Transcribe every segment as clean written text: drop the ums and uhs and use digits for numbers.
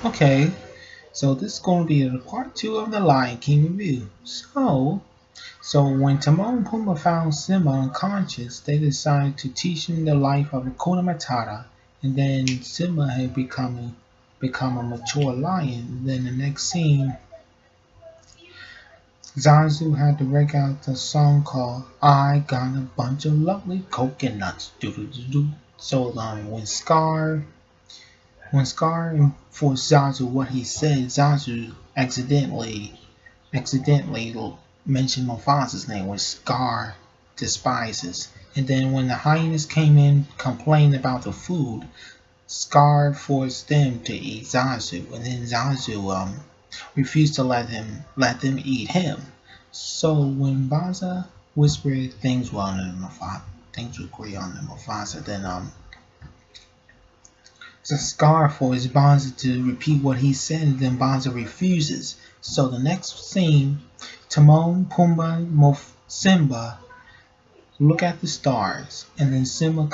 Okay, so this is going to be the part two of the Lion King review. So when Timon and Pumbaa found Simba unconscious, they decided to teach him the life of Hakuna Matata, and then Simba had become a mature lion. Then the next scene, Zazu had to break out the song called "I Got a Bunch of Lovely Coconuts." Doo -doo -doo -doo. So when Scar informed Zazu what he said, Zazu accidentally mentioned Mufasa's name, which Scar despises. And then when the hyenas came in, complained about the food, Scar forced them to eat Zazu, and then Zazu refused to let them eat him. So when Baza whispered things well to Mufasa, things were agree on the Mufasa, then the Scar forces Bonza to repeat what he said, and then Bonza refuses. So the next scene, Timon, Pumbaa, Simba look at the stars, and then Simba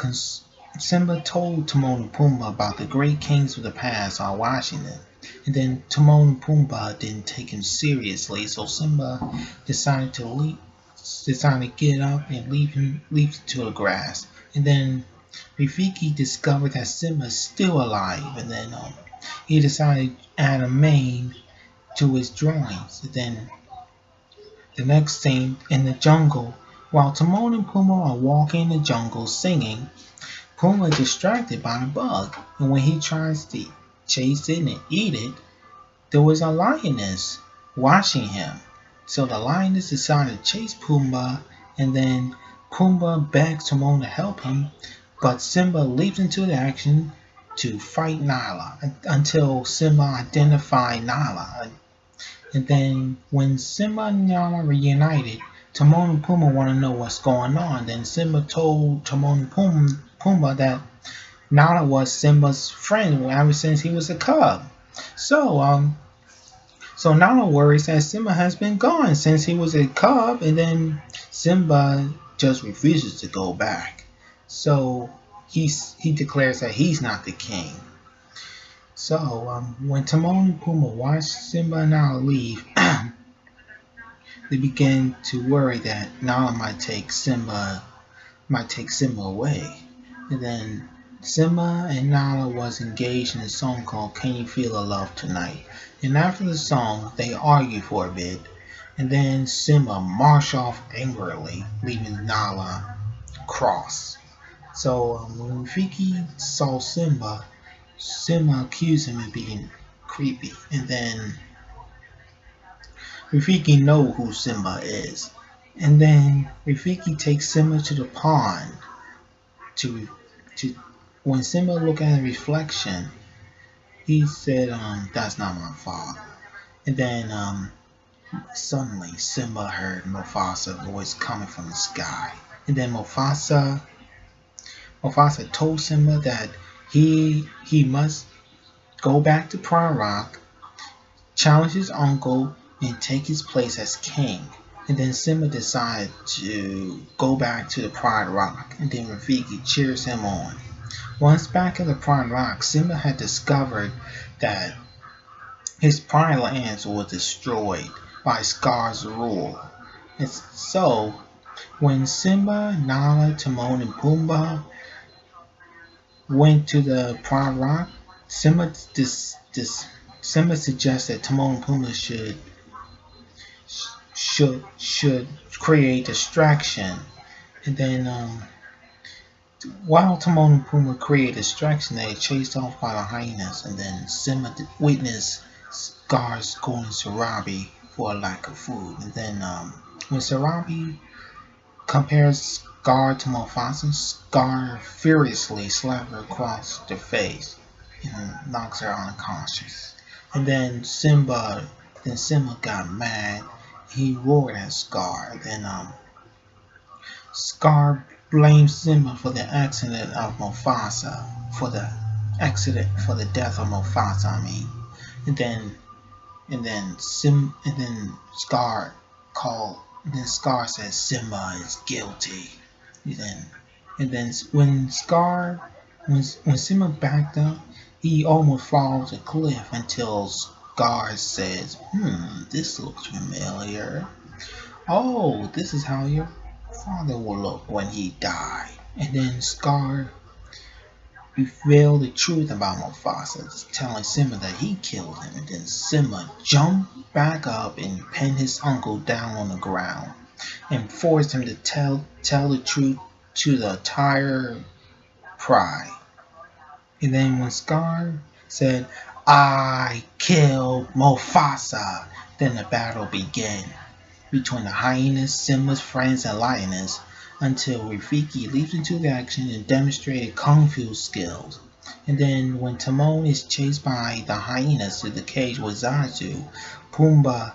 told Timon and Pumbaa about the great kings of the past while watching them. And then Timon and Pumbaa didn't take him seriously, so Simba decided to get up and leap to the grass. And then Rafiki discovered that Simba is still alive, and then he decided to add a mane to his drawings. And then the next scene in the jungle, while Timon and Pumbaa are walking in the jungle singing, Pumbaa is distracted by the bug, and when he tries to chase it and eat it, there was a lioness watching him. So the lioness decided to chase Pumbaa, and then Pumbaa begs Timon to help him, but Simba leaps into the action to fight Nala until Simba identified Nala. And then when Simba and Nala reunited, Timon and Pumbaa want to know what's going on. Then Simba told Timon and Pumbaa that Nala was Simba's friend ever since he was a cub. So so Nala worries that Simba has been gone since he was a cub, and then Simba just refuses to go back. So he declares that he's not the king. So when Timon and Pumbaa watched Simba and Nala leave, they began to worry that Nala might take Simba away. And then Simba and Nala was engaged in a song called "Can You Feel the Love Tonight?" And after the song, they argue for a bit, and then Simba marched off angrily, leaving Nala cross. So when Rafiki saw Simba, Simba accused him of being creepy, and then Rafiki know who Simba is. And then Rafiki takes Simba to the pond to to when Simba looked at the reflection, he said, that's not my fault. And then suddenly Simba heard Mufasa's voice coming from the sky. And then Mufasa told Simba that he must go back to Prime Rock, challenge his uncle, and take his place as king. And then Simba decided to go back to the Pride Rock, and then Rafiki cheers him on. Once back at the Pride Rock, Simba had discovered that his Pride lands were destroyed by Scar's rule. And so, when Simba, Nala, Timon, and Pumbaa went to the Pride Rock, Simba suggested Timon and Pumbaa should create distraction, and then while Timon and Pumbaa created distraction, they chased off by the hyenas, and then Simba witnessed Scar's going to Sarabi for a lack of food, and then when Sarabi compares Scar to Mufasa, Scar furiously slaps her across the face and knocks her unconscious. And then Simba got mad. He roared at Scar. Then Scar blames Simba for the accident of Mufasa, for the death of Mufasa. I mean, and then Scar says Simba is guilty. And then when Simba backed up, He almost falls a cliff until Scar says, this looks familiar. Oh, this is how your father will look when he died. And then Scar revealed the truth about Mufasa, telling Simba that he killed him. And then Simba jumped back up and pinned his uncle down on the ground and forced him to tell the truth to the entire pride. And then when Scar said, I killed Mufasa, then the battle began between the hyenas, Simba's friends, and lioness until Rafiki leaps into action and demonstrated kung fu skills. And then when Timon is chased by the hyenas to the cage with Zazu, Pumbaa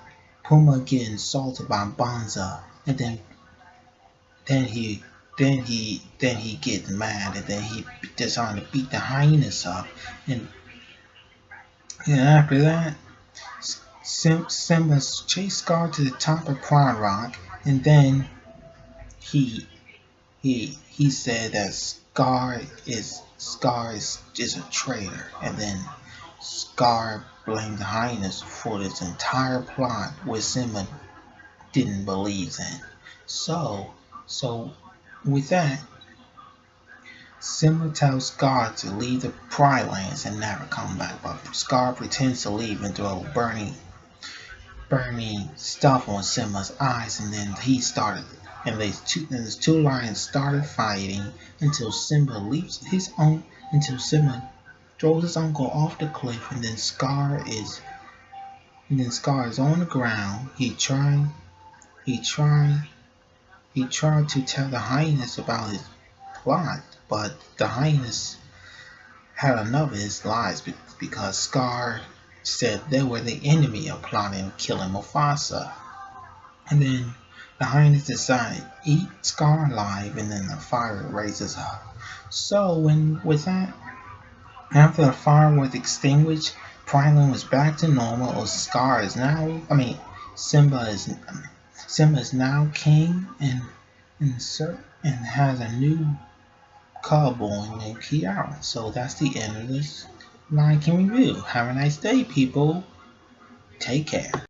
gets insulted by Bonza, and then he gets mad, and then he decides to beat the hyenas up, and after that, Simba chased Scar to the top of Pride Rock, and then he said that Scar is a traitor, and then Scar blamed the hyenas for this entire plot, which Simba didn't believe in. So with that, Simba tells Scar to leave the Pride Lands and never come back, but Scar pretends to leave and throw burning stuff on Simba's eyes, and then these two lions started fighting until Simba throws his uncle off the cliff, and then Scar is on the ground. He tried to tell the hyenas about his plot, but the hyenas had enough of his lies because Scar said they were the enemy of plotting killing Mufasa. And then the hyenas decided to eat Scar alive, and then the fire raises up. So with that, after the fire was extinguished, Pride was back to normal. Or Simba is now king and has a new cub boy named Kiara. So that's the end of this Lion King review. Have a nice day, people. Take care.